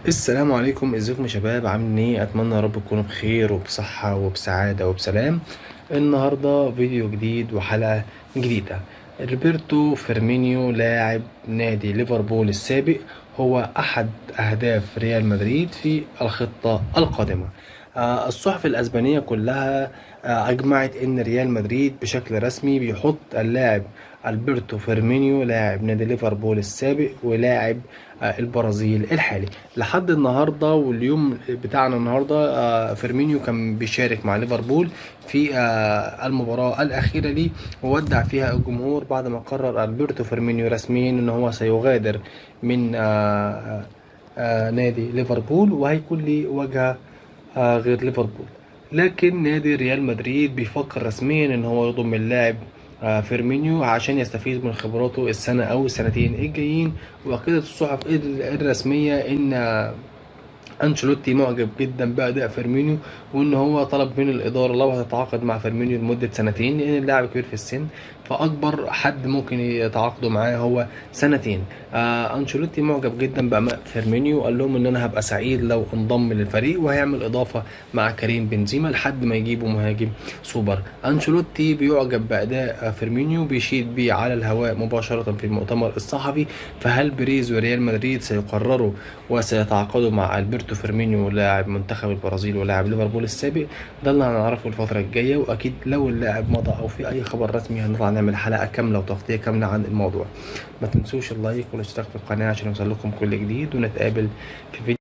السلام عليكم، ازيكم يا شباب؟ عاملين ايه؟ اتمنى يا رب تكونوا بخير وبصحة وبسعادة وبسلام. النهاردة فيديو جديد وحلقة جديدة. روبرتو فيرمينيو لاعب نادي ليفربول السابق هو احد اهداف ريال مدريد في الخطة القادمة. الصحف الاسبانية كلها اجمعت ان ريال مدريد بشكل رسمي بيحط اللاعب البرتو فيرمينيو لاعب نادي ليفربول السابق ولاعب البرازيل الحالي لحد النهارده. واليوم بتاعنا النهارده فيرمينيو كان بيشارك مع ليفربول في المباراة الأخيرة ليه، وودع فيها الجمهور بعد ما قرر ألبرتو فيرمينيو رسميا إن هو سيغادر من نادي ليفربول، وهيكون ليه وجهة غير ليفربول. لكن نادي ريال مدريد بيفكر رسميا ان هو يضم اللاعب فيرمينيو عشان يستفيد من خبراته السنة او السنتين الجايين. واكدت الصحف الرسمية ان انشيلوتي معجب جدا باداء فيرمينيو، وان هو طلب من الاداره لو هتتعاقد مع فيرمينيو لمده سنتين، لان اللاعب كبير في السن، فاكبر حد ممكن يتعاقدوا معاه هو سنتين. انشيلوتي معجب جدا باداء فيرمينيو، قال لهم ان انا هبقى سعيد لو انضم للفريق، وهيعمل اضافه مع كريم بنزيما لحد ما يجيبوا مهاجم سوبر. انشيلوتي بيعجب باداء فيرمينيو، بيشيد بيه على الهواء مباشره في المؤتمر الصحفي. فهل بيريز وريال مدريد سيقرروا وسيتعاقدوا مع البرتو فيرمينيو لاعب منتخب البرازيل ولاعب ليفربول السابق؟ ده اللي هنعرفه الفترة الجاية، وأكيد لو اللاعب مضى أو في أي خبر رسمي هنطلع نعمل حلقة كاملة وتغطية كاملة عن الموضوع. ما تنسوش اللايك والاشتراك في القناة عشان يوصلكم كل جديد، ونتقابل في فيديو